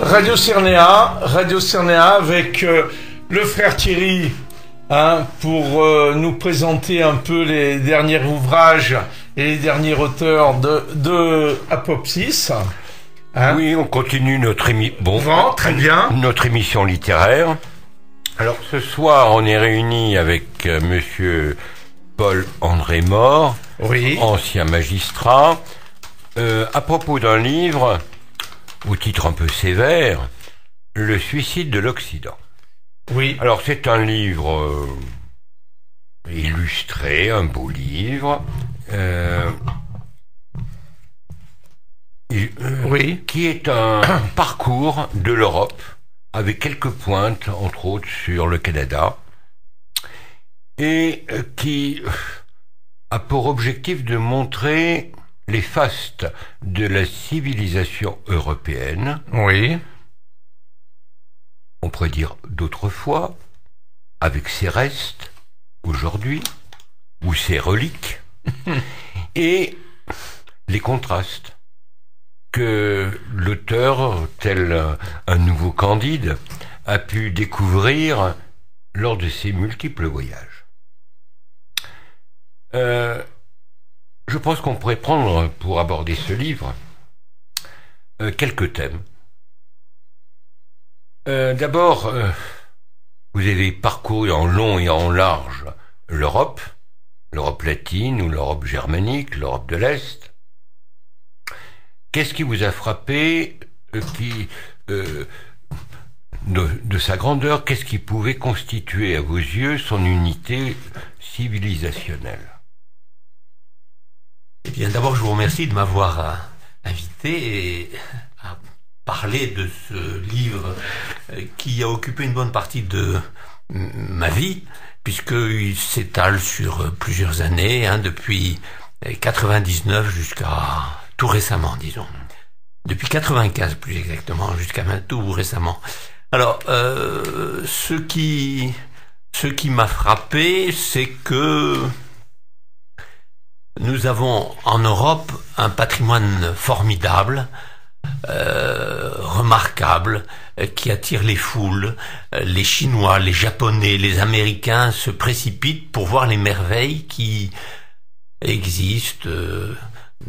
Radio Cernéa avec le frère Thierry pour nous présenter un peu les derniers ouvrages et les derniers auteurs de Apopsis. Oui, on continue notre très bien. Notre émission littéraire. Alors ce soir, on est réunis avec monsieur Paul-André Mort, oui, ancien magistrat, à propos d'un livre au titre un peu sévère, Le suicide de l'Occident. Oui. Alors c'est un livre illustré, un beau livre, oui, qui est un parcours de l'Europe, avec quelques pointes, entre autres, sur le Canada, et qui a pour objectif de montrer les fastes de la civilisation européenne, oui, on pourrait dire d'autrefois, avec ses restes, aujourd'hui, ou ses reliques, et les contrastes que l'auteur, tel un nouveau Candide, a pu découvrir lors de ses multiples voyages. Je pense qu'on pourrait prendre, pour aborder ce livre, quelques thèmes. D'abord, vous avez parcouru en long et en large l'Europe latine ou l'Europe germanique, l'Europe de l'Est. Qu'est-ce qui vous a frappé de sa grandeur? Qu'est-ce qui pouvait constituer à vos yeux son unité civilisationnelle? Eh bien, d'abord, je vous remercie de m'avoir invité à parler de ce livre qui a occupé une bonne partie de ma vie, puisqu'il s'étale sur plusieurs années, depuis 99 jusqu'à tout récemment, disons. Depuis 95, plus exactement, jusqu'à tout récemment. Alors, ce qui m'a frappé, c'est que nous avons en Europe un patrimoine formidable, remarquable, qui attire les foules. Les Chinois, les Japonais, les Américains se précipitent pour voir les merveilles qui existent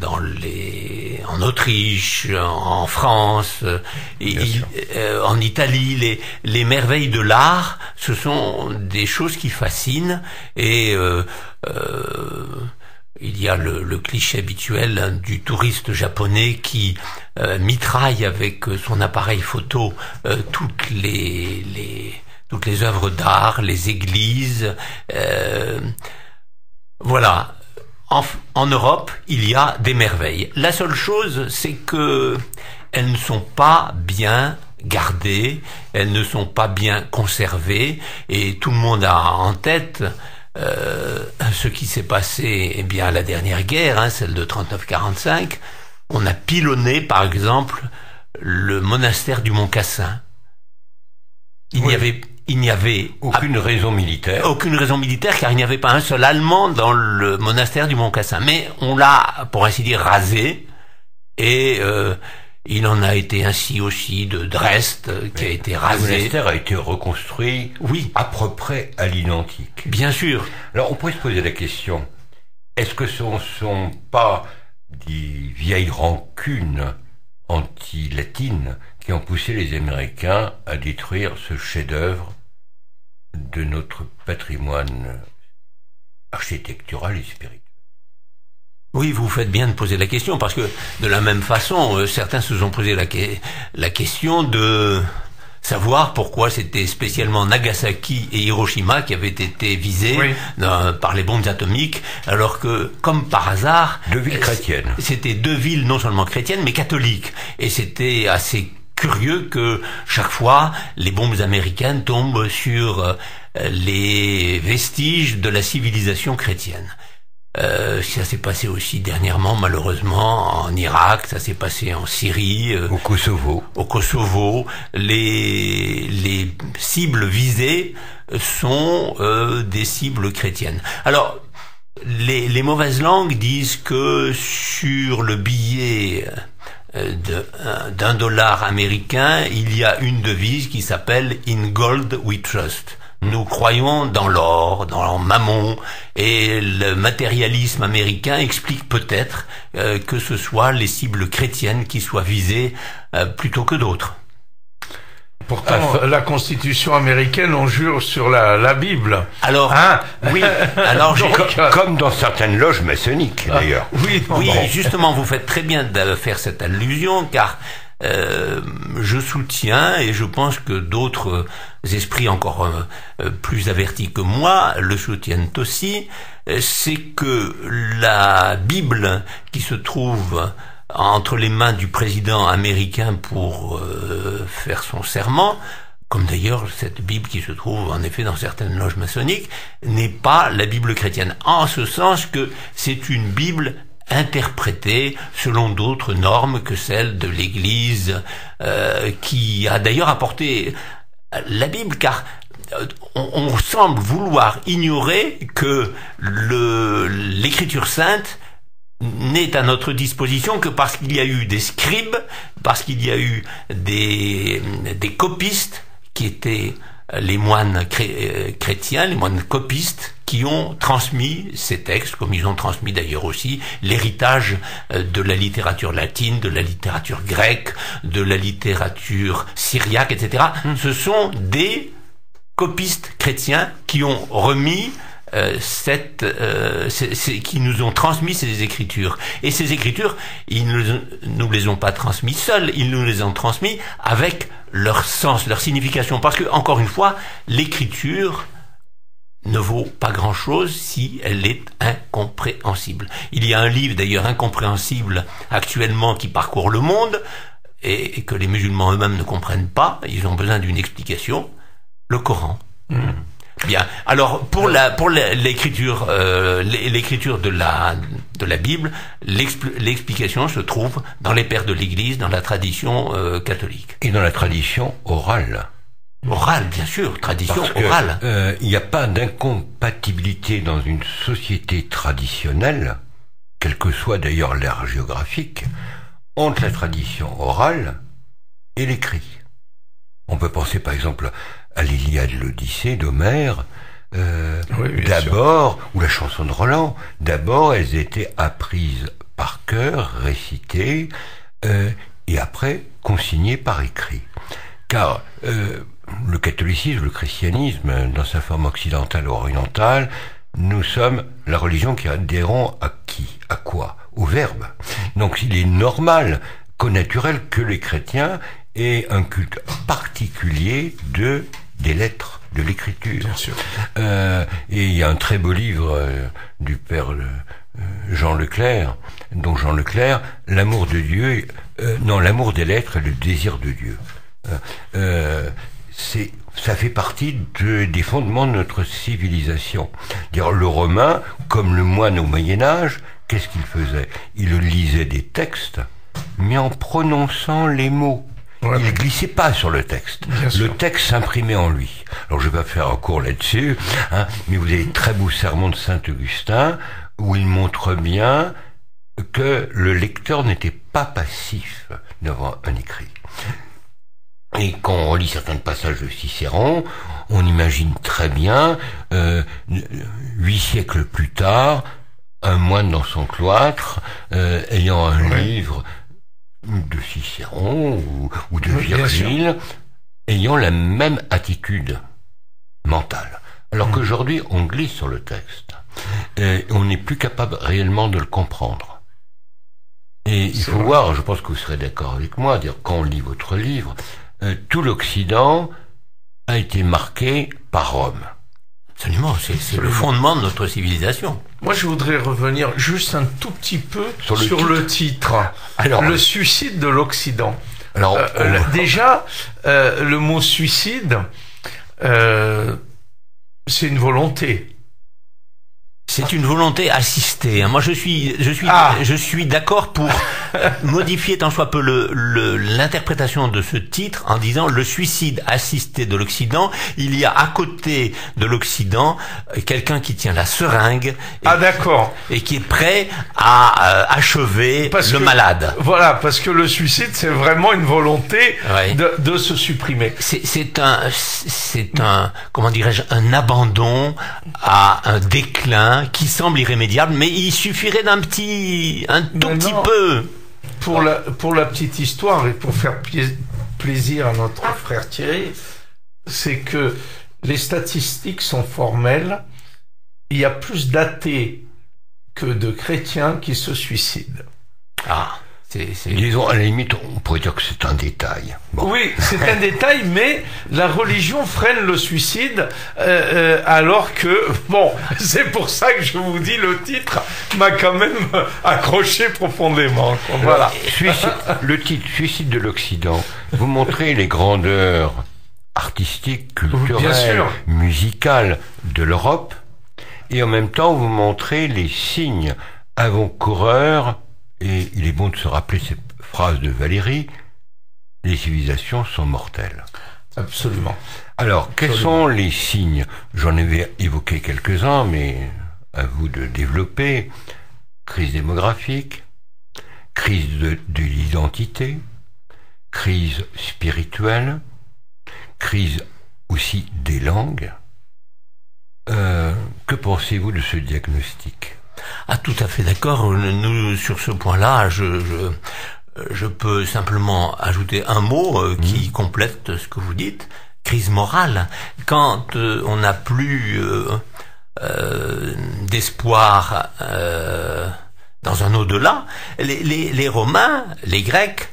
en Autriche, en France, en Italie. Les merveilles de l'art, ce sont des choses qui fascinent, et il y a le cliché habituel du touriste japonais qui mitraille avec son appareil photo toutes les œuvres d'art, les églises. Voilà. En Europe, il y a des merveilles. La seule chose, c'est que elles ne sont pas bien gardées, elles ne sont pas bien conservées, et tout le monde a en tête ce qui s'est passé, eh bien, à la dernière guerre, celle de 39-45. On a pilonné, par exemple, le monastère du Mont Cassin. Il n'y avait aucune raison militaire. Aucune raison militaire, car il n'y avait pas un seul Allemand dans le monastère du Mont Cassin. Mais on l'a, pour ainsi dire, rasé, et il en a été ainsi aussi de Dresde, qui a été rasé. Le monastère a été reconstruit, oui, à peu près à l'identique. Bien sûr. Alors on pourrait se poser la question, est-ce que ce ne sont pas des vieilles rancunes anti-latines qui ont poussé les Américains à détruire ce chef-d'œuvre de notre patrimoine architectural et spirituel? Oui, vous faites bien de poser la question, parce que de la même façon, certains se sont posé la question de savoir pourquoi c'était spécialement Nagasaki et Hiroshima qui avaient été visés, oui, par les bombes atomiques, alors que, comme par hasard, deux villes chrétiennes. C'était deux villes non seulement chrétiennes, mais catholiques. Et c'était assez curieux que chaque fois les bombes américaines tombent sur les vestiges de la civilisation chrétienne. Ça s'est passé aussi dernièrement, malheureusement, en Irak, ça s'est passé en Syrie, au Kosovo. Les cibles visées sont des cibles chrétiennes. Alors, les mauvaises langues disent que sur le billet d'un dollar américain, il y a une devise qui s'appelle In Gold We Trust. Nous croyons dans l'or, dans Mammon, et le matérialisme américain explique peut-être que ce soit les cibles chrétiennes qui soient visées plutôt que d'autres. Pourtant, la Constitution américaine, on jure sur la Bible. Alors, oui. Alors, comme dans certaines loges maçonniques, d'ailleurs. Oui, justement, vous faites très bien de faire cette allusion, car je soutiens, et je pense que d'autres esprits encore plus avertis que moi le soutiennent aussi, c'est que la Bible qui se trouve entre les mains du président américain pour faire son serment, comme d'ailleurs cette Bible qui se trouve en effet dans certaines loges maçonniques, n'est pas la Bible chrétienne, en ce sens que c'est une Bible interprétée selon d'autres normes que celles de l'Église, qui a d'ailleurs apporté la Bible, car on semble vouloir ignorer que l'Écriture sainte n'est à notre disposition que parce qu'il y a eu des scribes, parce qu'il y a eu des copistes qui étaient les moines chrétiens, les moines copistes, qui ont transmis ces textes, comme ils ont transmis d'ailleurs aussi l'héritage de la littérature latine, de la littérature grecque, de la littérature syriaque, etc. Ce sont des copistes chrétiens qui ont remis qui nous ont transmis ces écritures. Et ces écritures, ils ne nous les ont pas transmis seuls, ils nous les ont transmis avec leur sens, leur signification. Parce que, encore une fois, l'écriture ne vaut pas grand-chose si elle est incompréhensible. Il y a un livre, d'ailleurs, incompréhensible actuellement qui parcourt le monde et que les musulmans eux-mêmes ne comprennent pas. Ils ont besoin d'une explication. Le Coran. Bien. Alors pour l'écriture de la Bible, l'explication se trouve dans les pères de l'Église, dans la tradition catholique. Et dans la tradition orale. Orale, bien sûr, tradition Parce que, orale. Il n'y a pas d'incompatibilité dans une société traditionnelle, quelle que soit d'ailleurs l'ère géographique, entre la tradition orale et l'écrit. On peut penser par exemple à l'Iliade, l'Odyssée d'Homère, d'abord, ou la chanson de Roland. D'abord, elles étaient apprises par cœur, récitées, et après consignées par écrit. Car le catholicisme, le christianisme, dans sa forme occidentale ou orientale, nous sommes la religion qui adhérons à qui? À quoi? Au verbe. Donc il est normal, connaturel, que les chrétiens aient un culte particulier des lettres, de l'écriture. Bien sûr. Et il y a un très beau livre du père Jean Leclerc, dont Jean Leclerc, l'amour de Dieu, l'amour des lettres et le désir de Dieu. Ça fait partie des fondements de notre civilisation. Dire le Romain, comme le moine au Moyen-Âge, qu'est-ce qu'il faisait? Il lisait des textes, mais en prononçant les mots. Ouais, il ne glissait pas sur le texte. Le texte s'imprimait en lui. Alors je vais pas faire un cours là-dessus, mais vous avez très beau sermon de Saint-Augustin où il montre bien que le lecteur n'était pas passif devant un écrit. Et quand on relit certains passages de Cicéron, on imagine très bien, 8 siècles plus tard, un moine dans son cloître, ayant un livre de Cicéron ou de Virgile, ayant la même attitude mentale. Alors qu'aujourd'hui, on glisse sur le texte. Et on n'est plus capable réellement de le comprendre. Et il faut voir, je pense que vous serez d'accord avec moi, dire quand on lit votre livre, tout l'Occident a été marqué par Rome. Absolument, c'est le fondement de notre civilisation. Moi, je voudrais revenir juste un tout petit peu sur le titre. Alors, le suicide de l'Occident. Alors, déjà, le mot suicide, c'est une volonté. C'est une volonté assistée. Moi, je suis d'accord pour modifier tant soit peu l'interprétation de ce titre en disant le suicide assisté de l'Occident. Il y a à côté de l'Occident quelqu'un qui tient la seringue et qui est prêt à achever le malade. Voilà, parce que le suicide, c'est vraiment une volonté de se supprimer. C'est un comment dirais-je, un abandon à un déclin qui semble irrémédiable, mais il suffirait d'un tout petit peu. Pour la petite histoire et pour faire plaisir à notre frère Thierry, c'est que les statistiques sont formelles. Il y a plus d'athées que de chrétiens qui se suicident. Disons, à la limite, on pourrait dire que c'est un détail. Bon. Oui, c'est un détail, mais la religion freine le suicide, alors que, bon, c'est pour ça que je vous dis, le titre m'a quand même accroché profondément. Voilà. Le titre, Suicide de l'Occident, vous montrez les grandeurs artistiques, culturelles, musicales de l'Europe, et en même temps, vous montrez les signes avant-coureurs. Et il est bon de se rappeler cette phrase de Valéry, les civilisations sont mortelles. Absolument. Alors, quels sont les signes? J'en avais évoqué quelques-uns, mais à vous de développer. Crise démographique, crise de l'identité, crise spirituelle, crise aussi des langues. Que pensez-vous de ce diagnostic? Tout à fait d'accord. Nous, sur ce point-là, je peux simplement ajouter un mot qui complète ce que vous dites. Crise morale. Quand on n'a plus d'espoir dans un au-delà, les Romains, les Grecs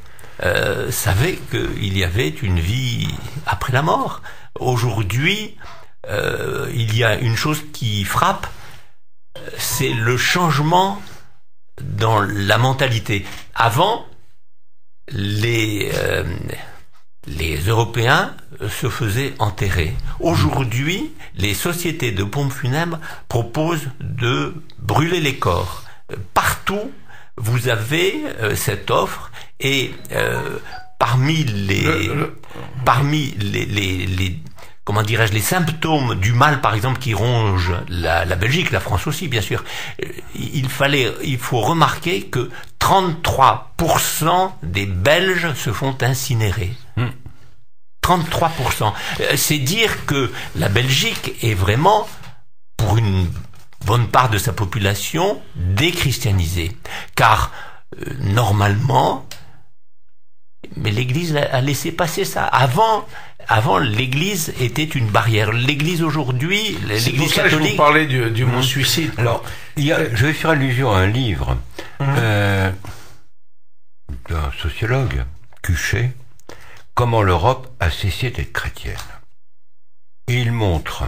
savaient qu'il y avait une vie après la mort. Aujourd'hui, il y a une chose qui frappe, c'est le changement dans la mentalité. Avant, les Européens se faisaient enterrer. Aujourd'hui, les sociétés de pompes funèbres proposent de brûler les corps. Partout, vous avez cette offre et parmi les comment dirais-je, les symptômes du mal, par exemple, qui ronge la Belgique, la France aussi, bien sûr, il faut remarquer que 33% des Belges se font incinérer. 33%. C'est dire que la Belgique est vraiment, pour une bonne part de sa population, déchristianisée. Car, normalement, mais l'Église a laissé passer ça. Avant, l'Église était une barrière. L'Église aujourd'hui, l'Église catholique... Je vous parlais du mot suicide. Alors, je vais faire allusion à un livre d'un sociologue, Cuchet, Comment l'Europe a cessé d'être chrétienne. Et il montre,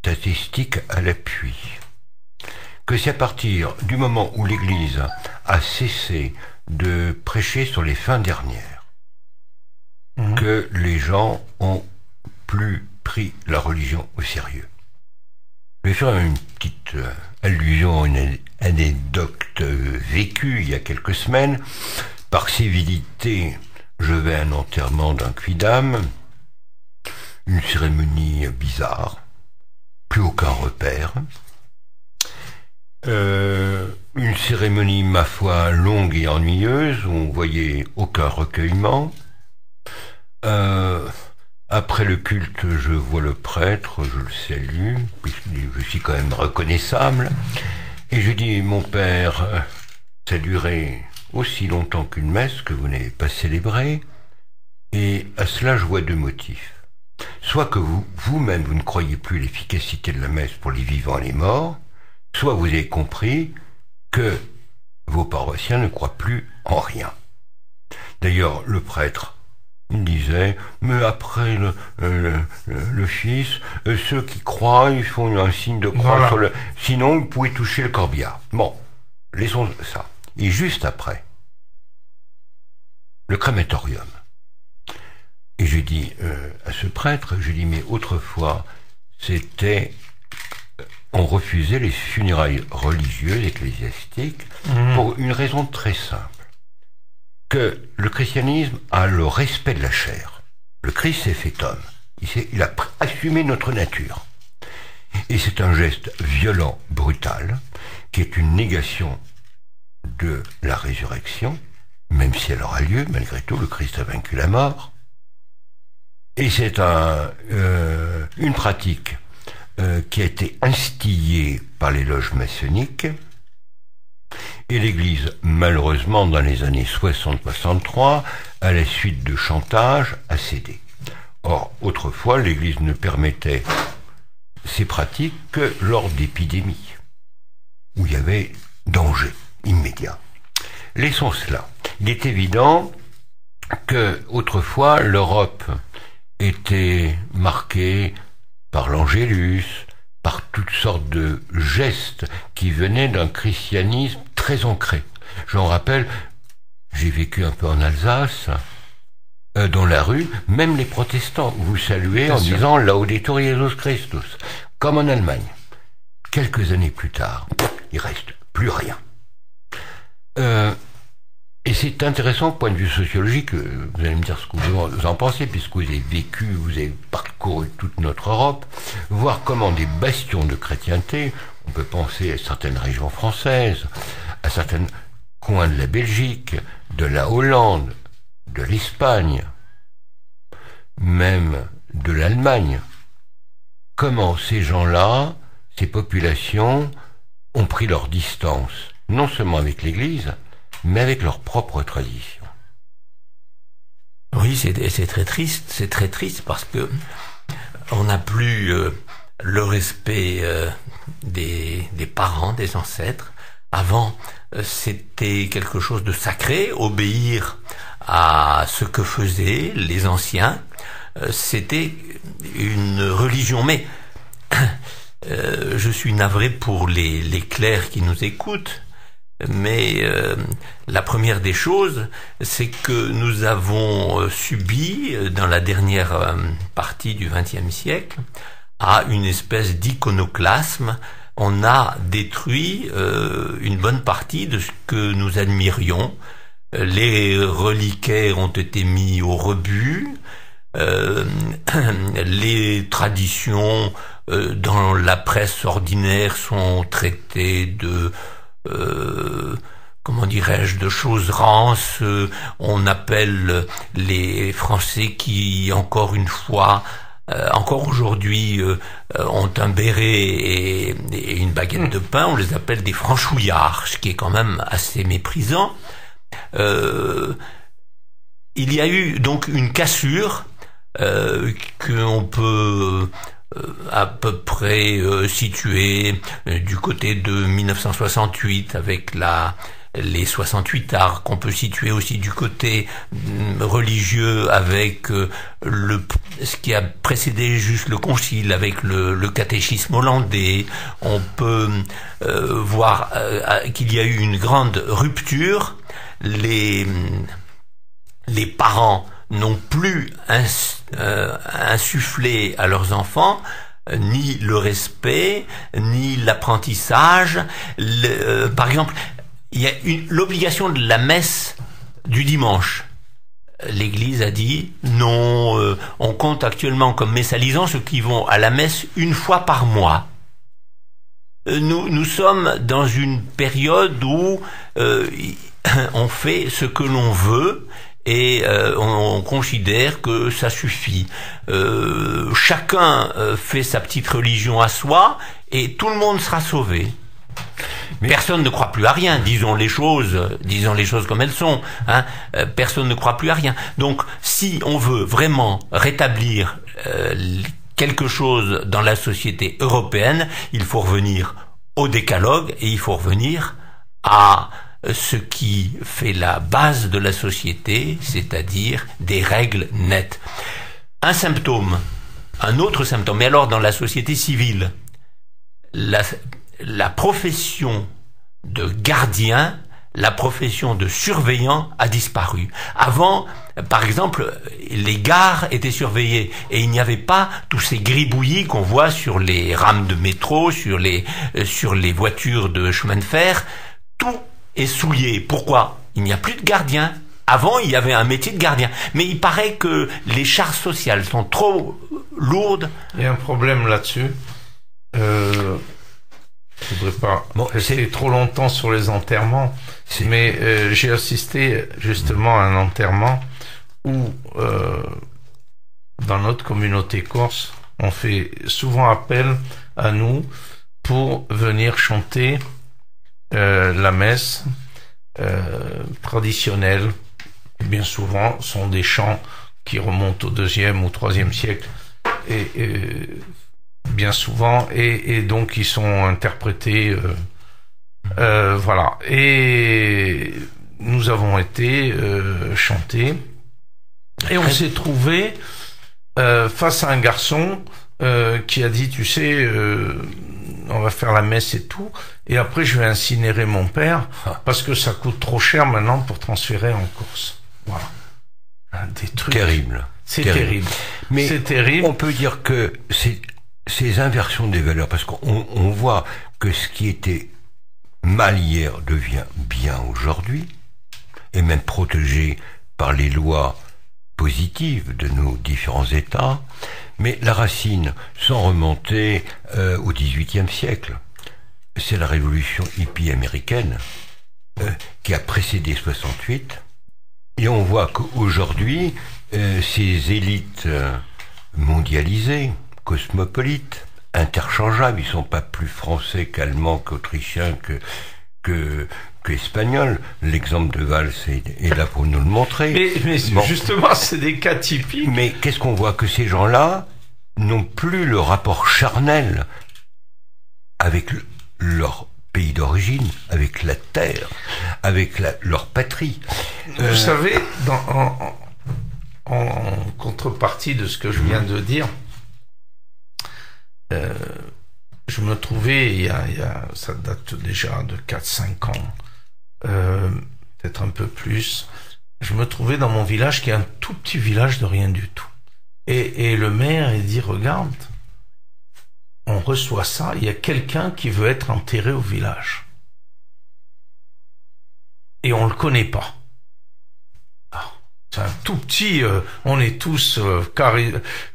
statistiques à l'appui, que c'est à partir du moment où l'Église a cessé de prêcher sur les fins dernières que les gens ont plus pris la religion au sérieux. Je vais faire une petite allusion à une anecdote vécue il y a quelques semaines. Par civilité, je vais à un enterrement d'un quidam, une cérémonie bizarre, plus aucun repère, une cérémonie, ma foi, longue et ennuyeuse, où on voyait aucun recueillement. Après le culte, je vois le prêtre, je le salue, puisque je suis quand même reconnaissable, et je dis, mon père, ça a duré aussi longtemps qu'une messe que vous n'avez pas célébrée, et à cela je vois deux motifs. Soit que vous-même vous ne croyez plus l'efficacité de la messe pour les vivants et les morts, soit vous avez compris que vos paroissiens ne croient plus en rien. D'ailleurs, le prêtre, il disait, mais après le fils, ceux qui croient, ils font un signe de croix sur le... Sinon, vous pouvez toucher le corbillard. Bon, laissons ça. Et juste après, le crématorium. Et je dis à ce prêtre, je dis, mais autrefois, c'était... ont refusé les funérailles religieuses ecclésiastiques pour une raison très simple. Que le christianisme a le respect de la chair. Le Christ s'est fait homme. Il a assumé notre nature. Et c'est un geste violent, brutal, qui est une négation de la résurrection, même si elle aura lieu, malgré tout, le Christ a vaincu la mort. Et c'est une pratique qui a été instillée par les loges maçonniques, et l'Église, malheureusement, dans les années 60-63, à la suite de chantage, a cédé. Or, autrefois, l'Église ne permettait ces pratiques que lors d'épidémies, où il y avait danger immédiat. Laissons cela. Il est évident que, autrefois, l'Europe était marquée par l'angélus, par toutes sortes de gestes qui venaient d'un christianisme très ancré. J'en rappelle, j'ai vécu un peu en Alsace, dans la rue, même les protestants vous saluaient en disant Laudetur Jesus Christus, comme en Allemagne. Quelques années plus tard, il reste plus rien. Et c'est intéressant, point de vue sociologique, vous allez me dire ce que vous en pensez, puisque vous avez vécu, vous avez parcouru toute notre Europe, voir comment des bastions de chrétienté, on peut penser à certaines régions françaises, à certains coins de la Belgique, de la Hollande, de l'Espagne, même de l'Allemagne, comment ces gens-là, ces populations, ont pris leur distance, non seulement avec l'Église, mais avec leur propre tradition. Oui, c'est très triste parce que on n'a plus le respect des parents, des ancêtres. Avant, c'était quelque chose de sacré, obéir à ce que faisaient les anciens. C'était une religion, mais je suis navré pour les clercs qui nous écoutent. Mais la première des choses, c'est que nous avons subi, dans la dernière partie du XXe siècle, à une espèce d'iconoclasme. On a détruit une bonne partie de ce que nous admirions. Les reliquaires ont été mis au rebut. Les traditions dans la presse ordinaire sont traitées de comment dirais-je, de choses rances. On appelle les Français qui, encore une fois, encore aujourd'hui, ont un béret et une baguette de pain, on les appelle des franchouillards, ce qui est quand même assez méprisant. Il y a eu donc une cassure qu'on peut à peu près situé du côté de 1968 avec les 68 arts, qu'on peut situer aussi du côté religieux avec ce qui a précédé juste le concile, avec le catéchisme hollandais. On peut voir qu'il y a eu une grande rupture. Les parents n'ont plus insufflé à leurs enfants ni le respect, ni l'apprentissage. Par exemple, il y a l'obligation de la messe du dimanche. L'Église a dit non, on compte actuellement comme messalisants ceux qui vont à la messe une fois par mois. Nous sommes dans une période où on fait ce que l'on veut et on considère que ça suffit. Chacun fait sa petite religion à soi et tout le monde sera sauvé. Mais personne ne croit plus à rien, disons les choses comme elles sont. Hein. Personne ne croit plus à rien. Donc, si on veut vraiment rétablir quelque chose dans la société européenne, il faut revenir au décalogue et il faut revenir à ce qui fait la base de la société, c'est-à-dire des règles nettes. Un autre symptôme, mais alors dans la société civile, la profession de gardien, la profession de surveillant a disparu. Avant, par exemple, les gares étaient surveillées et il n'y avait pas tous ces gribouillis qu'on voit sur les rames de métro, sur les voitures de chemin de fer. Tout est souillé. Pourquoi? Il n'y a plus de gardiens. Avant, il y avait un métier de gardien. Mais il paraît que les charges sociales sont trop lourdes. Il y a un problème là-dessus. Je ne voudrais pas rester trop longtemps sur les enterrements, mais j'ai assisté justement à un enterrement où, dans notre communauté corse, on fait souvent appel à nous pour venir chanter la messe traditionnelle. Bien souvent, sont des chants qui remontent au 2e ou 3e siècle, et bien souvent, et donc ils sont interprétés, voilà. Et nous avons été chantés, et on s'est trouvé face à un garçon qui a dit, tu sais, on va faire la messe et tout, et après je vais incinérer mon père parce que ça coûte trop cher maintenant pour transférer en Corse. Voilà. Des trucs terribles. C'est terrible. Mais c'est terrible. On peut dire que ces inversions des valeurs, parce qu'on voit que ce qui était mal hier devient bien aujourd'hui, et même protégé par les lois positives de nos différents États, mais la racine, sans remonter au XVIIIe siècle, c'est la révolution hippie américaine qui a précédé 68, et on voit qu'aujourd'hui, ces élites mondialisées, cosmopolites, interchangeables, ils sont pas plus français qu'allemands, qu'autrichiens, que espagnol. L'exemple de Valls est là pour nous le montrer. Mais bon. Justement, c'est des cas typiques. Mais qu'est-ce qu'on voit? Que ces gens-là n'ont plus le rapport charnel avec leur pays d'origine, avec la terre, avec leur patrie. Vous savez, en contrepartie de ce que je viens de dire, je me trouvais, ça date déjà de 4-5 ans, peut-être un peu plus, je me trouvais dans mon village, qui est un tout petit village de rien du tout. Et le maire, il dit, regarde, on reçoit ça, il y a quelqu'un qui veut être enterré au village. Et on le connaît pas. C'est un tout petit, on est tous,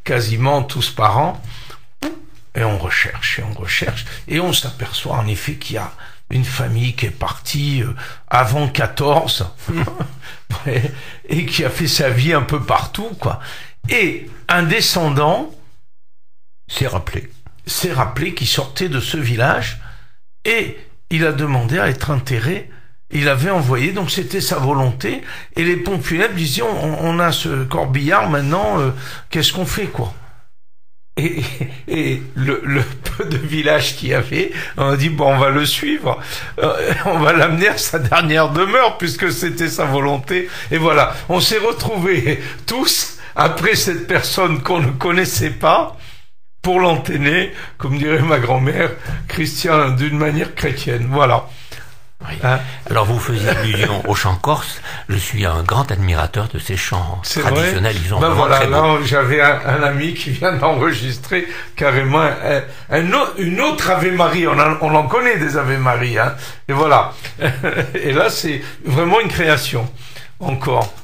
quasiment tous parents, et on recherche, et on s'aperçoit en effet qu'il y a une famille qui est partie avant 14, et qui a fait sa vie un peu partout, quoi. Et un descendant s'est rappelé qu'il sortait de ce village, et il a demandé à être enterré. Il avait envoyé, donc c'était sa volonté, et les pompes funèbres disaient, on a ce corbillard maintenant, qu'est-ce qu'on fait, quoi? Et le peu de village qu'il y avait, on a dit, bon, on va le suivre, on va l'amener à sa dernière demeure, puisque c'était sa volonté. Et voilà, on s'est retrouvés tous, après cette personne qu'on ne connaissait pas, pour l'enterrer, comme dirait ma grand-mère, Christian, d'une manière chrétienne. Voilà. Oui. Alors vous faisiez allusion aux chants corses. Je suis un grand admirateur de ces chants traditionnels. Ils ont vraiment très beau. Là, j'avais un ami qui vient d'enregistrer carrément une autre Ave Marie. On en connaît des Ave Marie, hein. Et voilà. Et là, c'est vraiment une création. Encore.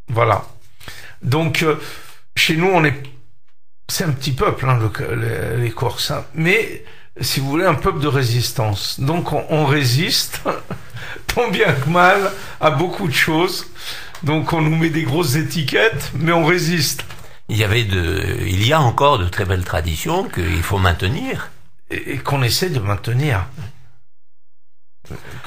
Voilà. Donc, chez nous, c'est un petit peuple, hein, les Corses, hein. Mais si vous voulez, un peuple de résistance. Donc on résiste, tant bien que mal, à beaucoup de choses. Donc on nous met des grosses étiquettes, mais on résiste. Il y a encore de très belles traditions qu'il faut maintenir. Et qu'on essaie de maintenir.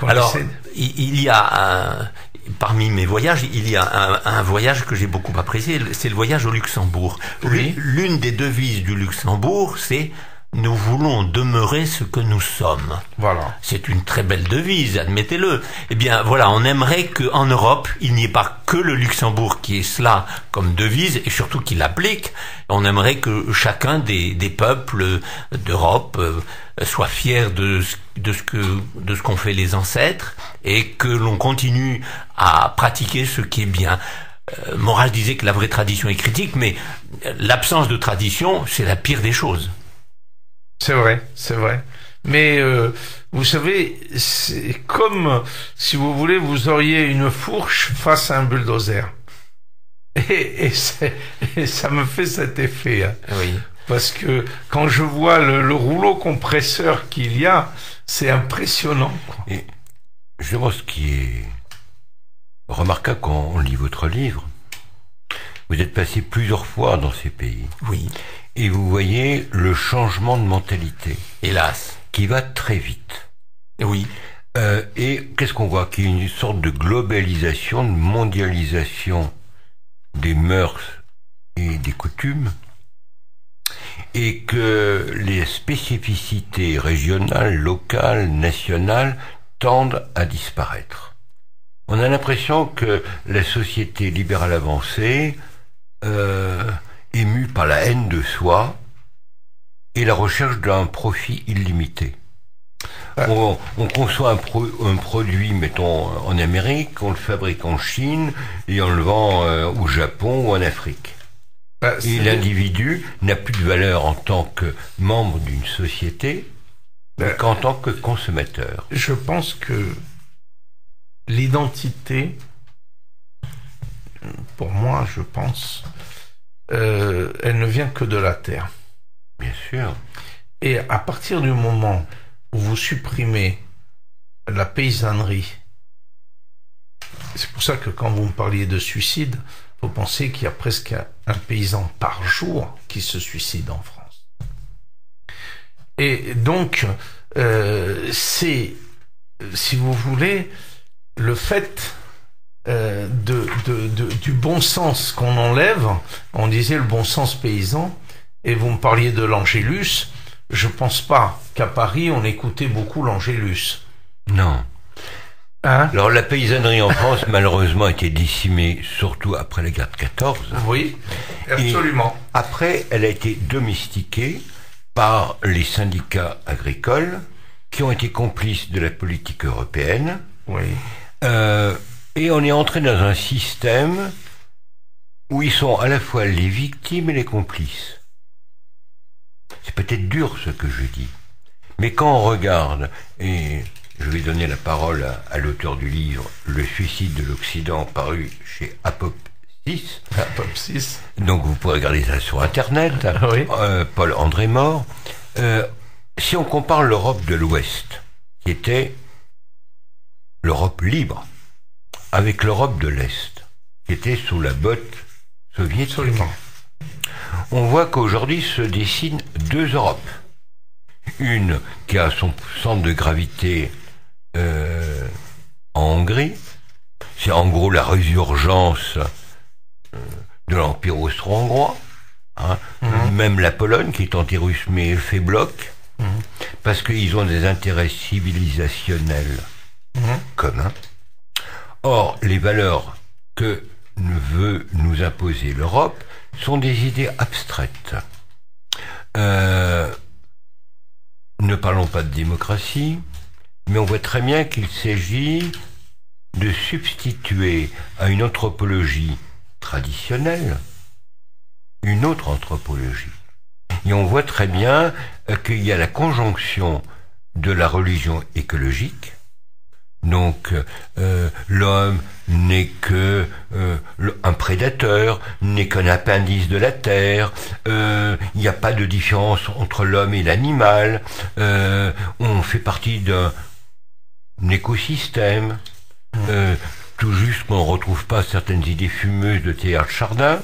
Alors, il y a parmi mes voyages, il y a un voyage que j'ai beaucoup apprécié, c'est le voyage au Luxembourg. Oui. L'une des devises du Luxembourg, c'est nous voulons demeurer ce que nous sommes. Voilà. C'est une très belle devise, admettez-le. Eh bien, voilà, on aimerait qu'en Europe, il n'y ait pas que le Luxembourg qui ait cela comme devise, et surtout qui l'applique. On aimerait que chacun des peuples d'Europe soit fier de ce qu'ont fait les ancêtres, et que l'on continue à pratiquer ce qui est bien. Moral disait que la vraie tradition est critique, mais l'absence de tradition, c'est la pire des choses. C'est vrai, c'est vrai. Mais vous savez, c'est comme si vous voulez, vous auriez une fourche face à un bulldozer. Et ça me fait cet effet. Hein. Oui. Parce que quand je vois le rouleau compresseur qu'il y a, c'est impressionnant. Quoi. Et je pense qu'il est remarquable quand on lit votre livre. Vous êtes passé plusieurs fois dans ces pays. Oui. Et vous voyez le changement de mentalité. Hélas. Qui va très vite. Oui. Et qu'est-ce qu'on voit? Qu'il y a une sorte de globalisation, de mondialisation des mœurs et des coutumes. Et que les spécificités régionales, locales, nationales tendent à disparaître. On a l'impression que la société libérale avancée est mue par la haine de soi et la recherche d'un profit illimité. On conçoit un produit, mettons, en Amérique, on le fabrique en Chine et on le vend au Japon ou en Afrique. Et l'individu n'a plus de valeur en tant que membre d'une société, mais qu'en tant que consommateur. Je pense que l'identité, pour moi, je pense, elle ne vient que de la terre. Bien sûr. Et à partir du moment où vous supprimez la paysannerie, c'est pour ça que quand vous me parliez de suicide, faut penser qu'il y a presque un paysan par jour qui se suicide en France. Et donc, c'est, si vous voulez, le fait du bon sens qu'on enlève. On disait le bon sens paysan, et vous me parliez de l'Angélus. Je pense pas qu'à Paris on écoutait beaucoup l'Angélus. Non. Hein? Alors la paysannerie en France malheureusement a été décimée, surtout après la guerre de 14. Oui, absolument. Et après, elle a été domestiquée par les syndicats agricoles qui ont été complices de la politique européenne. Oui. Et on est entré dans un système où ils sont à la fois les victimes et les complices. C'est peut-être dur ce que je dis, mais quand on regarde, et je vais donner la parole à l'auteur du livre « Le suicide de l'Occident » paru chez Apopsys. Apopsys. Donc vous pourrez regarder ça sur Internet, oui. Paul-André Mort. Si on compare l'Europe de l'Ouest, qui était l'Europe libre, avec l'Europe de l'Est, qui était sous la botte soviétique, absolument, on voit qu'aujourd'hui se dessinent deux Europes. Une qui a son centre de gravité en Hongrie, c'est en gros la résurgence de l'Empire austro-hongrois, hein. Même la Pologne qui est anti-russe mais fait bloc, parce qu'ils ont des intérêts civilisationnels communs. Or, les valeurs que veut nous imposer l'Europe sont des idées abstraites. Ne parlons pas de démocratie, mais on voit très bien qu'il s'agit de substituer à une anthropologie traditionnelle une autre anthropologie. Et on voit très bien qu'il y a la conjonction de la religion écologique. Donc l'homme n'est que un prédateur, n'est qu'un appendice de la terre, il n'y a pas de différence entre l'homme et l'animal, on fait partie d'un écosystème, tout juste qu'on ne retrouve pas certaines idées fumeuses de Teilhard de Chardin.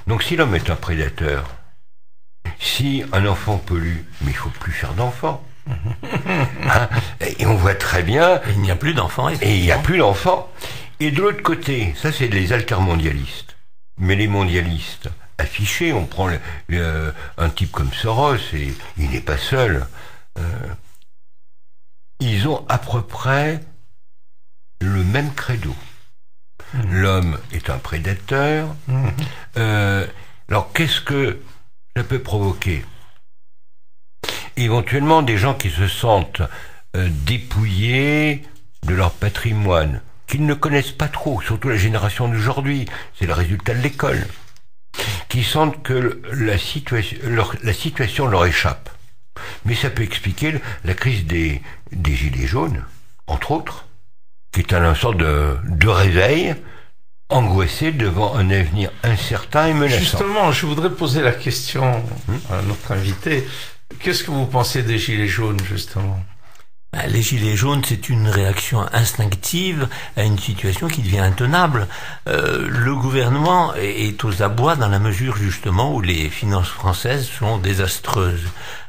Donc si l'homme est un prédateur, si un enfant pollue, mais il ne faut plus faire d'enfants. Hein, et on voit très bien. Et il n'y a plus d'enfants. Et il n'y a plus d'enfants. Et de l'autre côté, ça c'est les altermondialistes. Mais les mondialistes affiché. On prend un type comme Soros, et il n'est pas seul. Ils ont à peu près le même credo. L'homme est un prédateur. Alors, qu'est-ce que ça peut provoquer? Éventuellement, des gens qui se sentent dépouillés de leur patrimoine, qu'ils ne connaissent pas trop, surtout la génération d'aujourd'hui, c'est le résultat de l'école, qui sentent que la situation leur échappe. Mais ça peut expliquer la crise des Gilets jaunes, entre autres, qui est une sorte de réveil, angoissé devant un avenir incertain et menaçant. Justement, je voudrais poser la question à notre invité. Qu'est-ce que vous pensez des Gilets jaunes, justement? Les gilets jaunes, c'est une réaction instinctive à une situation qui devient intenable. Le gouvernement est aux abois dans la mesure justement où les finances françaises sont désastreuses.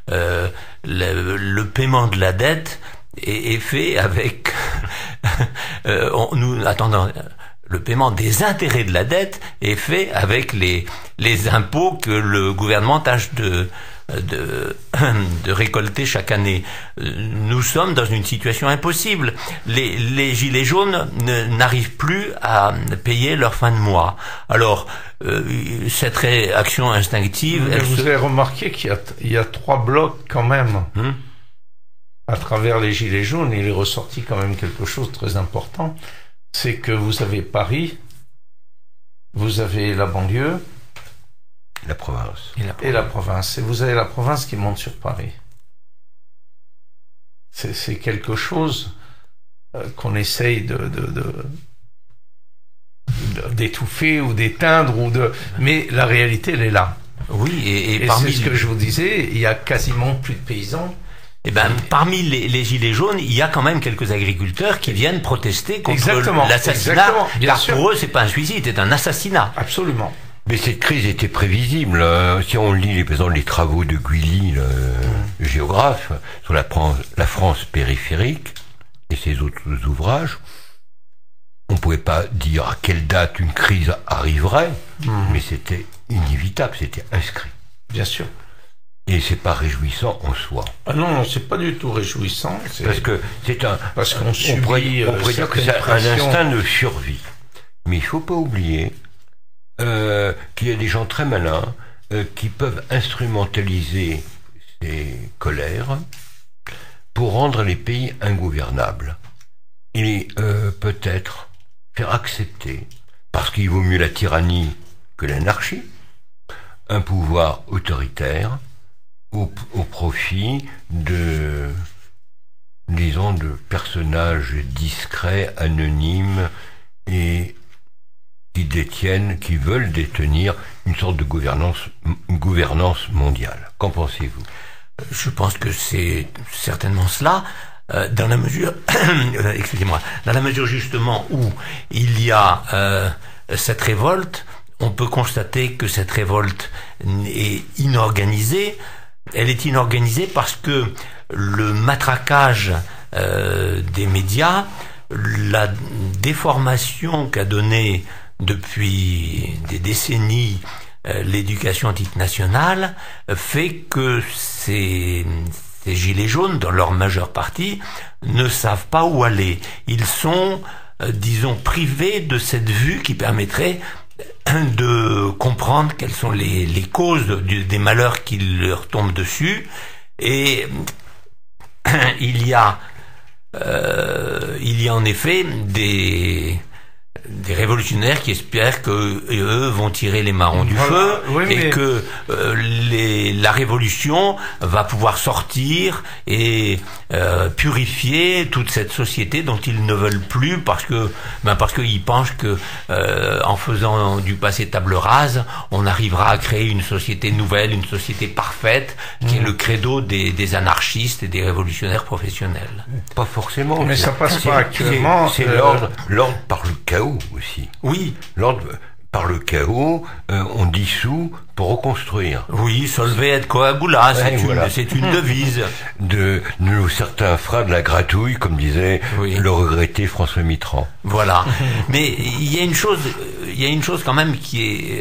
Le paiement de la dette est fait avec... le paiement des intérêts de la dette est fait avec les impôts que le gouvernement tâche de récolter chaque année. Nous sommes dans une situation impossible. Les gilets jaunes n'arrivent plus à payer leur fin de mois. Alors, cette réaction instinctive... Vous avez remarqué qu'il y a 3 blocs quand même. À travers les gilets jaunes, il est ressorti quand même quelque chose de très important. C'est que vous avez Paris, vous avez la banlieue, la province. Et la province. Et vous avez la province qui monte sur Paris. C'est quelque chose qu'on essaye d'étouffer ou d'éteindre mais la réalité elle est là. Oui, et c'est ce que je vous disais, il y a quasiment plus de paysans. Eh ben, parmi les gilets jaunes, il y a quand même quelques agriculteurs qui viennent protester contre l'assassinat. Car pour eux, c'est pas un suicide, c'est un assassinat. Absolument. Mais cette crise était prévisible. Si on lit par exemple les travaux de Guilly, le géographe, sur la France périphérique et ses autres ouvrages, on ne pouvait pas dire à quelle date une crise arriverait, mais c'était inévitable, c'était inscrit. Bien sûr. Et c'est pas réjouissant en soi. Ah non, c'est pas du tout réjouissant. Parce que c'est parce qu'on subit, on pourrait dire que c'est un instinct de survie. Mais il faut pas oublier qu'il y a des gens très malins qui peuvent instrumentaliser ces colères pour rendre les pays ingouvernables. Et peut-être faire accepter, parce qu'il vaut mieux la tyrannie que l'anarchie, un pouvoir autoritaire au profit de personnages discrets, anonymes et qui veulent détenir une sorte de gouvernance mondiale. Qu'en pensez-vous? Je pense que c'est certainement cela, dans la mesure, excusez-moi, dans la mesure justement où il y a cette révolte, on peut constater que cette révolte est inorganisée. Elle est inorganisée parce que le matraquage des médias, la déformation qu'a donnée depuis des décennies l'éducation dite nationale, fait que ces gilets jaunes, dans leur majeure partie, ne savent pas où aller. Ils sont, disons, privés de cette vue qui permettrait de comprendre quelles sont les causes des malheurs qui leur tombent dessus. Et il y a en effet des révolutionnaires qui espèrent que eux vont tirer les marrons du feu, et que la révolution va pouvoir sortir et purifier toute cette société dont ils ne veulent plus parce qu'ils pensent que en faisant du passé table rase, on arrivera à créer une société nouvelle, une société parfaite, qui est le credo des anarchistes et des révolutionnaires professionnels. Pas forcément. Mais ça passe pas actuellement. C'est l'ordre par le chaos aussi. Oui. L'ordre par le chaos, on dissout pour reconstruire. Oui, solve et coagula, c'est une devise. De certains frères de la gratouille, comme disait le regretté François Mitterrand. Voilà. Mais il y a une chose quand même qui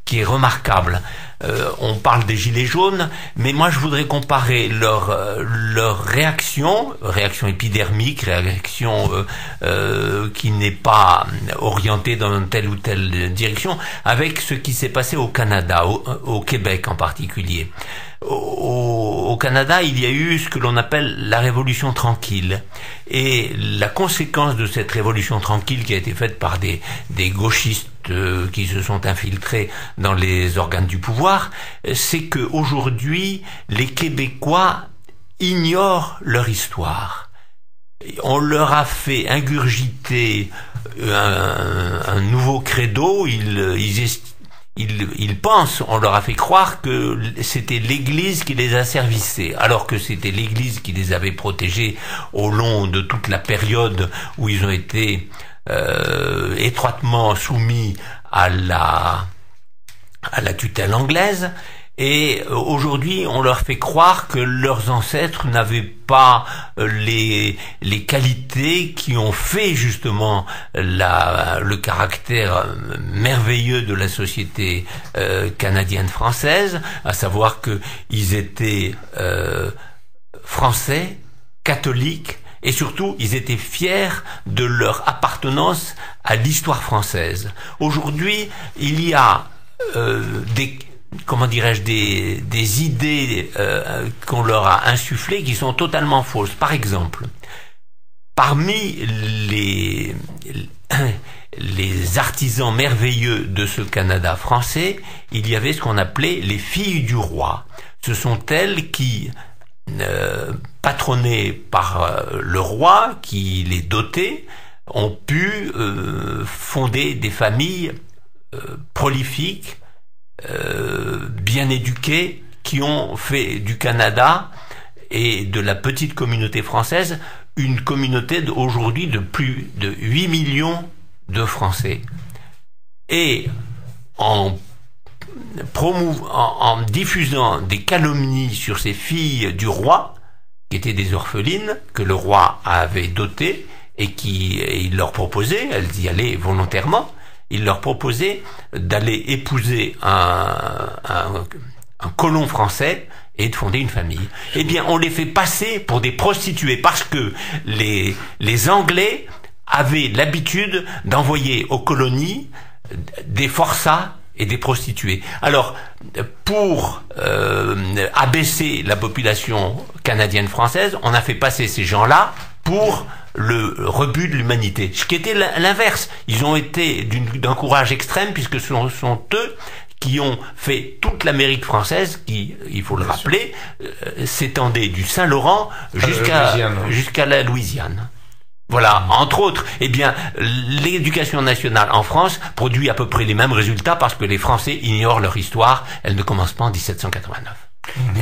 qui est remarquable. On parle des Gilets jaunes, mais moi je voudrais comparer leur réaction épidermique, réaction qui n'est pas orientée dans telle ou telle direction, avec ce qui s'est passé au Canada, au Québec en particulier. Au Canada, il y a eu ce que l'on appelle la Révolution tranquille. Et la conséquence de cette Révolution tranquille qui a été faite par des gauchistes qui se sont infiltrés dans les organes du pouvoir, c'est que aujourd'hui, les Québécois ignorent leur histoire. On leur a fait ingurgiter un nouveau credo, ils pensent, on leur a fait croire que c'était l'Église qui les asservissait, alors que c'était l'Église qui les avait protégés au long de toute la période où ils ont été étroitement soumis à la tutelle anglaise. Et aujourd'hui, on leur fait croire que leurs ancêtres n'avaient pas les qualités qui ont fait justement le caractère merveilleux de la société canadienne-française, à savoir que ils étaient français, catholiques, et surtout, ils étaient fiers de leur appartenance à l'histoire française. Aujourd'hui, il y a des idées qu'on leur a insufflées qui sont totalement fausses. Par exemple, parmi les artisans merveilleux de ce Canada français, il y avait ce qu'on appelait les filles du roi. Ce sont elles qui, patronnées par le roi qui les dotait, ont pu fonder des familles prolifiques, bien éduqués, qui ont fait du Canada et de la petite communauté française une communauté aujourd'hui de plus de 8 millions de Français. Et en diffusant des calomnies sur ces filles du roi, qui étaient des orphelines, que le roi avait dotées, et il leur proposait, elles y allaient volontairement, il leur proposait d'aller épouser un colon français et de fonder une famille. Eh bien, on les fait passer pour des prostituées parce que les Anglais avaient l'habitude d'envoyer aux colonies des forçats et des prostituées. Alors, pour abaisser la population canadienne-française, on a fait passer ces gens-là pour le rebut de l'humanité. Ce qui était l'inverse. Ils ont été d'un courage extrême puisque ce sont eux qui ont fait toute l'Amérique française qui, il faut le rappeler, s'étendait du Saint-Laurent jusqu'à la Louisiane. Voilà, entre autres, eh bien, l'éducation nationale en France produit à peu près les mêmes résultats parce que les Français ignorent leur histoire. Elle ne commence pas en 1789.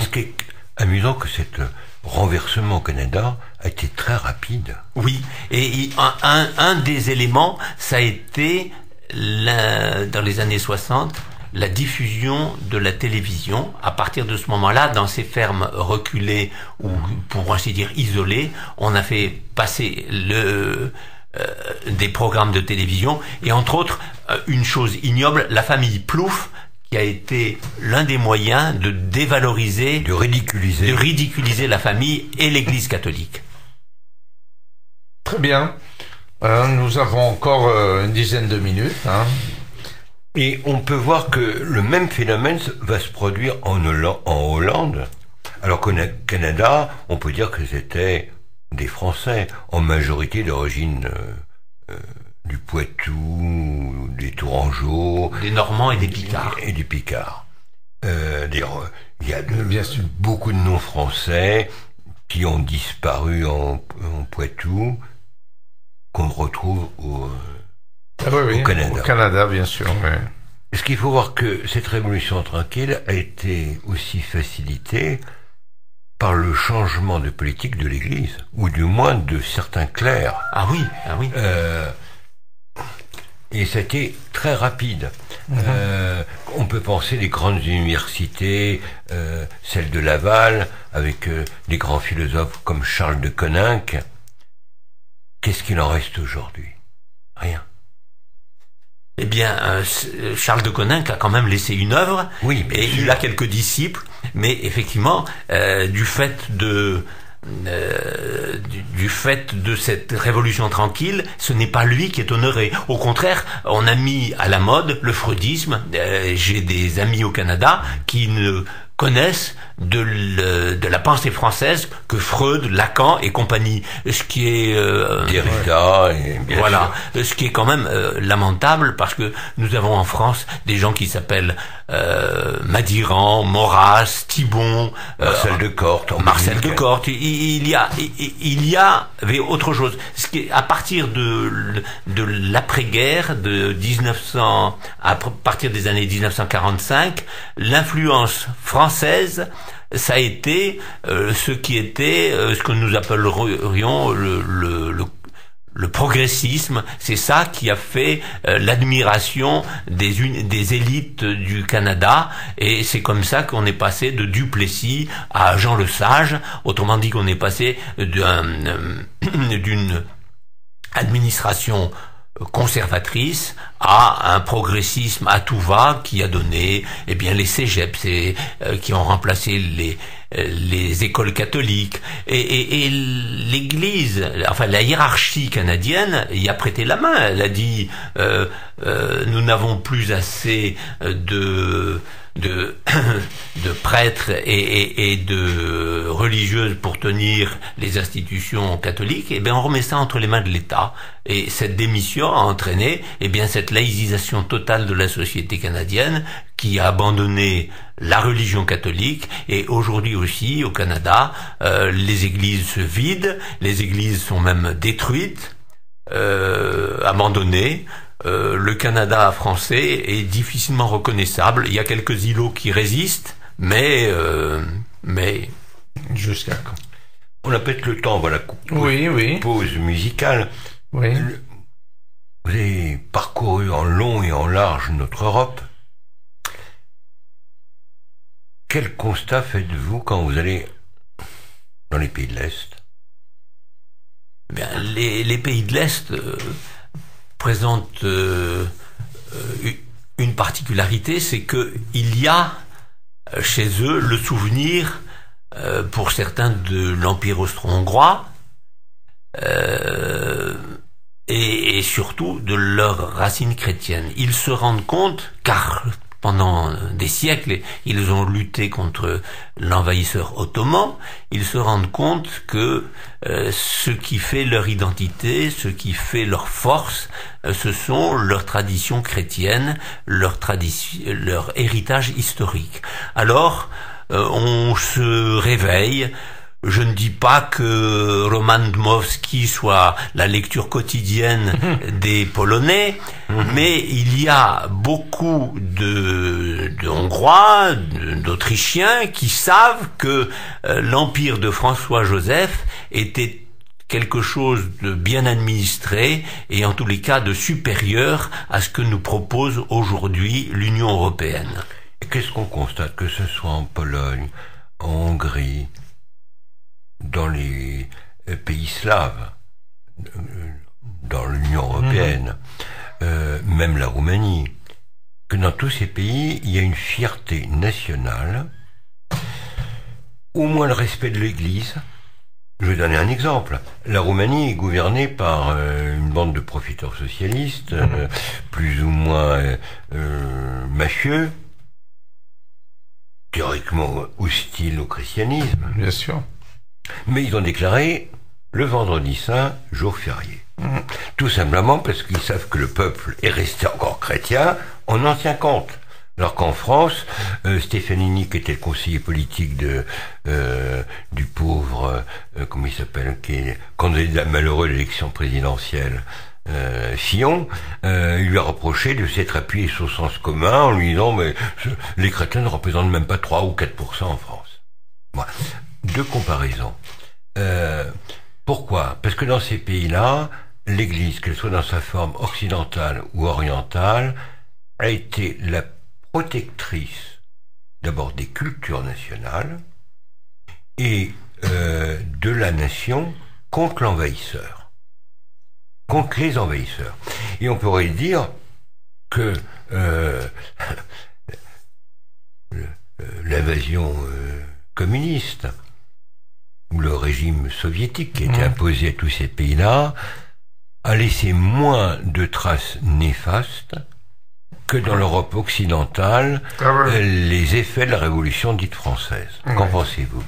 Ce qui est amusant que cet renversement au Canada a été très rapide. Oui, et un des éléments, ça a été, dans les années 60, la diffusion de la télévision. À partir de ce moment-là, dans ces fermes reculées ou, pour ainsi dire, isolées, on a fait passer des programmes de télévision et entre autres, une chose ignoble, la famille Plouffe, qui a été l'un des moyens de dévaloriser, de ridiculiser la famille et l'Église catholique. Très bien. Nous avons encore une dizaine de minutes. Et on peut voir que le même phénomène va se produire en Hollande. Alors qu'au Canada, on peut dire que c'était des Français, en majorité d'origine du Poitou, des Tourangeaux, des Normands et des Picards. D'ailleurs, il y a bien sûr beaucoup de noms français qui ont disparu en Poitou, qu'on retrouve au Canada. Au Canada, bien sûr. Oui. Est-ce qu'il faut voir que cette révolution tranquille a été aussi facilitée par le changement de politique de l'Église, ou du moins de certains clercs. Ah oui. Et c'était très rapide. On peut penser les grandes universités, celle de Laval, avec des grands philosophes comme Charles de Coninck. Qu'est-ce qu'il en reste aujourd'hui? Rien. Eh bien, Charles de Coninck a quand même laissé une œuvre, Oui, et il a quelques disciples, mais effectivement, du fait de cette révolution tranquille, ce n'est pas lui qui est honoré. Au contraire, on a mis à la mode le freudisme. J'ai des amis au Canada qui ne connaissent de la pensée française que Freud, Lacan et compagnie. Ce qui est Derrida et bien voilà, sûr. ce qui est quand même lamentable, parce que nous avons en France des gens qui s'appellent Madiran, Maurras, Thibon, Marcel de Corte. Marcel de Corte. Il y avait autre chose. Ce qui est, à partir de l'après-guerre de 1900, à partir des années 1945, l'influence française, ça a été ce qui était ce que nous appellerions le progressisme. C'est ça qui a fait l'admiration des élites du Canada, et c'est comme ça qu'on est passé de Duplessis à Jean Lesage. Autrement dit, qu'on est passé d'une administration conservatrice à un progressisme à tout va, qui a donné les cégeps, qui ont remplacé les écoles catholiques, et l'Église, enfin la hiérarchie canadienne y a prêté la main. Elle a dit nous n'avons plus assez de prêtres et de religieuses pour tenir les institutions catholiques. Et bien on remet ça entre les mains de l'État, et cette démission a entraîné cette laïcisation totale de la société canadienne, qui a abandonné la religion catholique. Et aujourd'hui aussi au Canada, les églises se vident, les églises sont même détruites, abandonnées. Le Canada français est difficilement reconnaissable. Il y a quelques îlots qui résistent, mais Jusqu'à quand? On a peut-être le temps, voilà. Oui. Pause musicale. Oui. Vous avez parcouru en long et en large notre Europe. Quel constat faites-vous quand vous allez dans les pays de l'Est? Les pays de l'Est présentent une particularité, c'est que il y a chez eux le souvenir, pour certains, de l'Empire austro-hongrois, et surtout de leurs racines chrétiennes. Ils se rendent compte, car pendant des siècles, ils ont lutté contre l'envahisseur ottoman, ils se rendent compte que ce qui fait leur identité, ce qui fait leur force, ce sont leurs traditions chrétiennes, leur héritage historique. Alors, on se réveille. Je ne dis pas que Roman Dmowski soit la lecture quotidienne des Polonais, mais il y a beaucoup de Hongrois, d'Autrichiens qui savent que l'empire de François-Joseph était quelque chose de bien administré, et en tous les cas de supérieur à ce que nous propose aujourd'hui l'Union européenne. Et qu'est-ce qu'on constate, que ce soit en Pologne, en Hongrie, dans les pays slaves, dans l'Union européenne, même la Roumanie, que dans tous ces pays, il y a une fierté nationale, au moins le respect de l'Église. Je vais donner un exemple. La Roumanie est gouvernée par une bande de profiteurs socialistes, plus ou moins mafieux, théoriquement hostiles au christianisme. Bien sûr. Mais ils ont déclaré le vendredi saint jour férié. Tout simplement parce qu'ils savent que le peuple est resté encore chrétien, on en tient compte. Alors qu'en France, Stefanini, qui était le conseiller politique du pauvre, comment il s'appelle, qui est candidat malheureux à l'élection présidentielle, Fillon, il lui a reproché de s'être appuyé sur le sens commun en lui disant mais les chrétiens ne représentent même pas 3 ou 4% en France. Voilà. Deux comparaisons. Pourquoi? Parce que dans ces pays-là, l'Église, qu'elle soit dans sa forme occidentale ou orientale, a été la protectrice d'abord des cultures nationales et de la nation contre l'envahisseur, contre les envahisseurs. Et on pourrait dire que l'invasion communiste ou le régime soviétique qui était imposé à tous ces pays-là a laissé moins de traces néfastes que dans l'Europe occidentale les effets de la révolution dite française. Qu'en pensez-vous?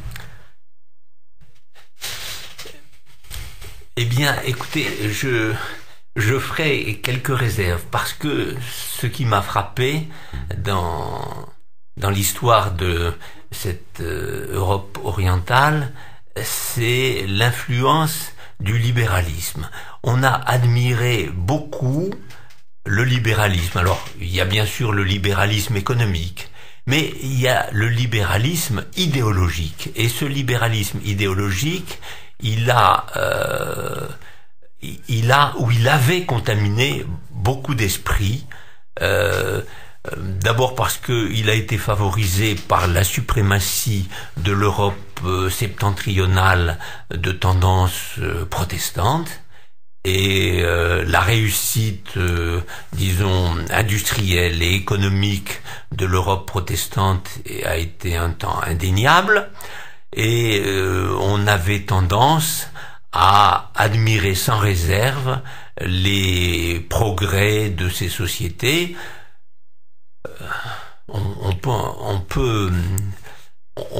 Eh bien, écoutez, je ferai quelques réserves parce que ce qui m'a frappé dans l'histoire de cette Europe orientale, c'est l'influence du libéralisme. On a admiré beaucoup le libéralisme. Alors, il y a bien sûr le libéralisme économique, mais il y a le libéralisme idéologique. Et ce libéralisme idéologique, il avait contaminé beaucoup d'esprits. D'abord parce qu'il a été favorisé par la suprématie de l'Europe septentrionale de tendance protestante et la réussite, disons, industrielle et économique de l'Europe protestante a été un temps indéniable et on avait tendance à admirer sans réserve les progrès de ces sociétés. On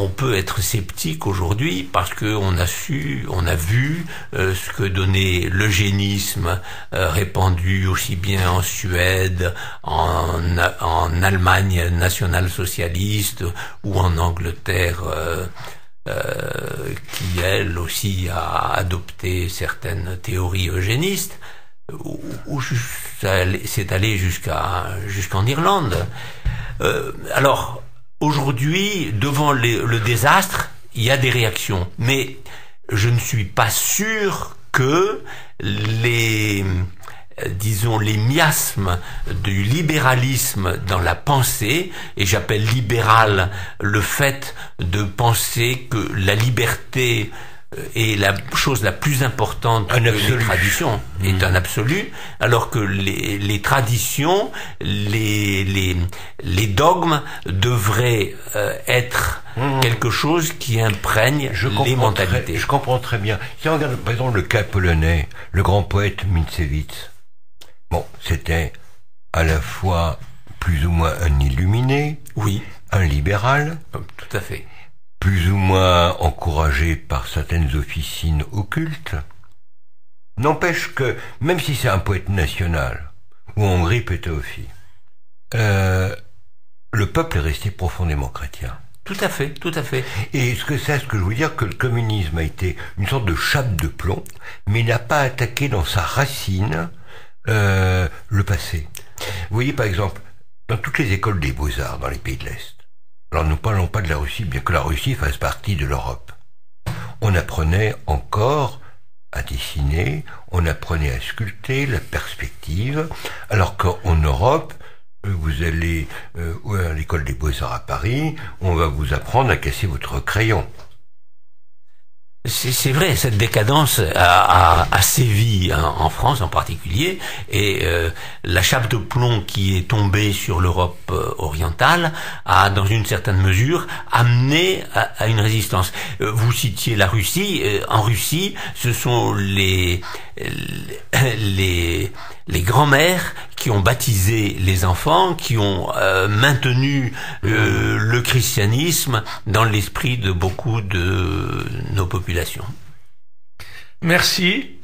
peut être sceptique aujourd'hui parce que on a vu ce que donnait l'eugénisme répandu aussi bien en Suède, en Allemagne nationale-socialiste ou en Angleterre qui elle aussi a adopté certaines théories eugénistes. Où c'est allé jusqu'en Irlande. Alors, aujourd'hui, devant le désastre, il y a des réactions. Mais je ne suis pas sûr que les miasmes du libéralisme dans la pensée, et j'appelle libéral le fait de penser que la liberté est la chose la plus importante que les traditions est un absolu, alors que les traditions, les dogmes devraient être quelque chose qui imprègne les mentalités. Je comprends très bien. Si on regarde par exemple le cas polonais, le grand poète Mickiewicz, bon, c'était à la fois plus ou moins un illuminé, oui, un libéral, tout à fait, plus ou moins encouragé par certaines officines occultes. N'empêche que, même si c'est un poète national, ou en Hongrie peut-être aussi, le peuple est resté profondément chrétien. Tout à fait, tout à fait. Et ce que je veux dire, que le communisme a été une sorte de chape de plomb, mais n'a pas attaqué dans sa racine le passé. Vous voyez par exemple, dans toutes les écoles des beaux-arts dans les pays de l'Est, alors nous ne parlons pas de la Russie, bien que la Russie fasse partie de l'Europe. On apprenait encore à dessiner, on apprenait à sculpter, la perspective, alors qu'en Europe, vous allez à l'école des beaux-arts à Paris, on va vous apprendre à casser votre crayon. C'est vrai, cette décadence a sévi en France en particulier, et la chape de plomb qui est tombée sur l'Europe orientale a, dans une certaine mesure, amené à une résistance. Vous citiez la Russie. En Russie, ce sont les grands-mères qui ont baptisé les enfants, qui ont maintenu le christianisme dans l'esprit de beaucoup de nos populations. Merci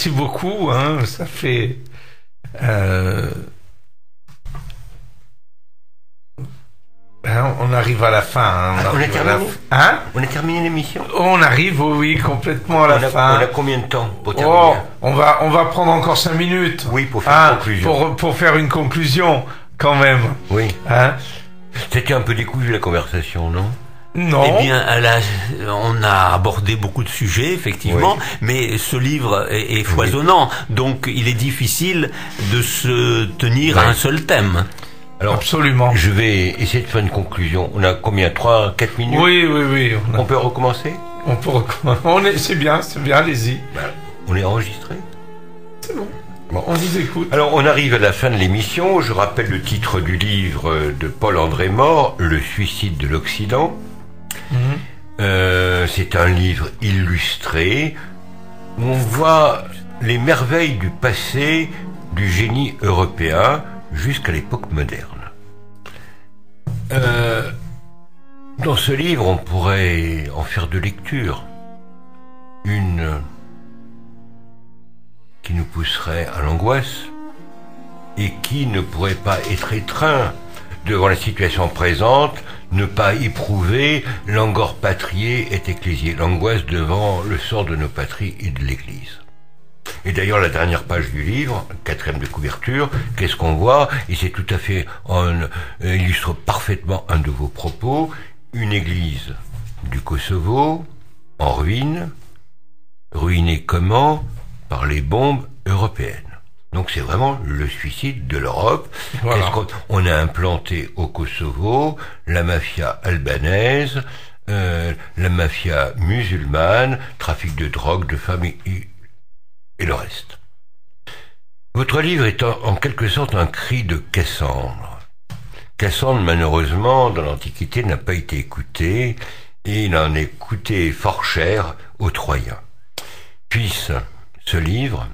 beaucoup. Ça fait on arrive à la fin. On a terminé l'émission. On arrive, oui, complètement à la fin. On a combien de temps pour terminer? On va prendre encore 5 minutes. Oui, pour faire une conclusion. Pour faire une conclusion, quand même. Oui. C'était un peu décousu la conversation, non? Non. Eh bien, on a abordé beaucoup de sujets, effectivement, oui. Mais ce livre est foisonnant, donc il est difficile de se tenir à un seul thème. Alors, absolument. Je vais essayer de faire une conclusion. On a combien? 3-4 minutes? Oui. On peut recommencer? On peut recommencer. C'est bien, allez-y. On est enregistré? C'est bon. Bon, on vous écoute. Alors, on arrive à la fin de l'émission. Je rappelle le titre du livre de Paul-André Mort, Le suicide de l'Occident. C'est un livre illustré où on voit les merveilles du passé du génie européen jusqu'à l'époque moderne. Dans ce livre, on pourrait en faire deux lectures. Une qui nous pousserait à l'angoisse et qui ne pourrait pas être étreint devant la situation présente, ne pas éprouver l'angor patriae et ecclésiae, l'angoisse devant le sort de nos patries et de l'Église. Et d'ailleurs, la dernière page du livre, 4e de couverture, qu'est-ce qu'on voit? Et c'est tout à fait, illustre parfaitement un de vos propos, une église du Kosovo, en ruine, ruinée comment? Par les bombes européennes. Donc c'est vraiment le suicide de l'Europe. Voilà. On a implanté au Kosovo la mafia albanaise, la mafia musulmane, trafic de drogue, de femmes et le reste. Votre livre est en quelque sorte un cri de Cassandre. Cassandre, malheureusement, dans l'Antiquité, n'a pas été écouté, et il en est coûté fort cher aux Troyens. Puisse ce livre,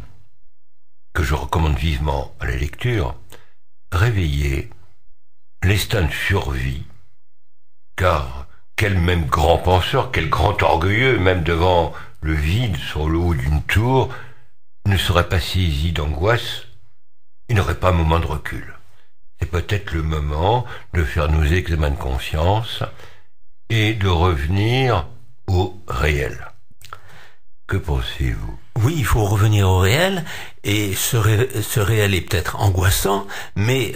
que je recommande vivement à la lecture, réveiller l'instinct de survie, car quel même grand penseur, quel grand orgueilleux, même devant le vide sur le haut d'une tour, ne serait pas saisi d'angoisse et n'aurait pas un moment de recul. C'est peut-être le moment de faire nos examens de conscience et de revenir au réel. Que pensez-vous? Oui, il faut revenir au réel, et ce réel est peut-être angoissant, mais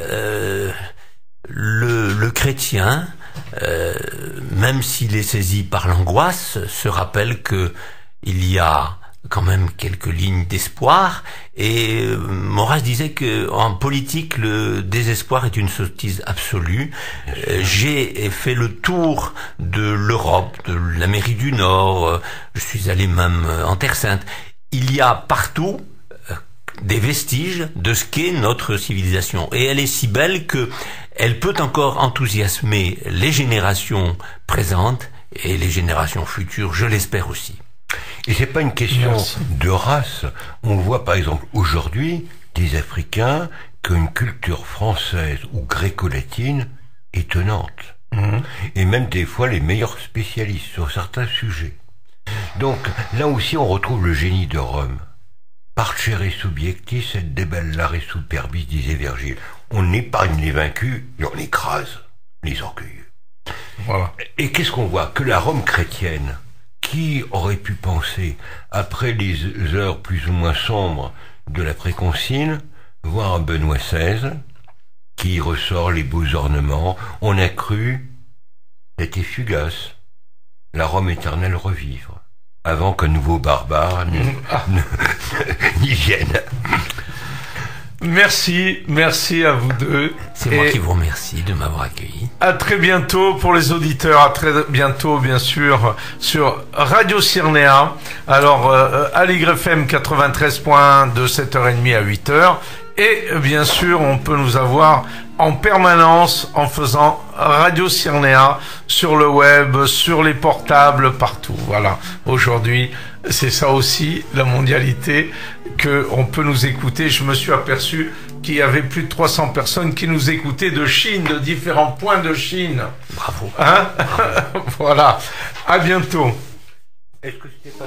le chrétien, même s'il est saisi par l'angoisse, se rappelle que il y a quand même quelques lignes d'espoir, et Maurras disait que en politique le désespoir est une sottise absolue. J'ai fait le tour de l'Europe, de l'Amérique du Nord, je suis allé même en Terre Sainte. Il y a partout des vestiges de ce qu'est notre civilisation, et elle est si belle que elle peut encore enthousiasmer les générations présentes et les générations futures, je l'espère aussi. Et c'est pas une question de race. On voit par exemple aujourd'hui des Africains qui ont une culture française ou gréco-latine étonnante. Et même des fois les meilleurs spécialistes sur certains sujets. Donc là aussi on retrouve le génie de Rome. Parcere subjectis et debellare superbis, disait Virgile. On épargne les vaincus et on écrase les orgueilleux. Voilà. Et qu'est-ce qu'on voit? Que la Rome chrétienne, qui aurait pu penser, après les heures plus ou moins sombres de l'après-concile, voir un Benoît XVI qui ressort les beaux ornements, on a cru, c'était fugace, la Rome éternelle revivre, avant qu'un nouveau barbare n'y vienne. Merci à vous deux. C'est moi qui vous remercie de m'avoir accueilli. À très bientôt pour les auditeurs, à très bientôt bien sûr sur Radio Cyrnéa. Alors à l'YFM 93.1 de 7h30 à 8h, et bien sûr on peut nous avoir en permanence en faisant Radio Cyrnéa sur le web, sur les portables, partout. Voilà, aujourd'hui c'est ça aussi la mondialité, que on peut nous écouter. Je me suis aperçu qu'il y avait plus de 300 personnes qui nous écoutaient de Chine, de différents points de Chine. Bravo. Hein? Voilà. À bientôt. Est-ce que c'était pas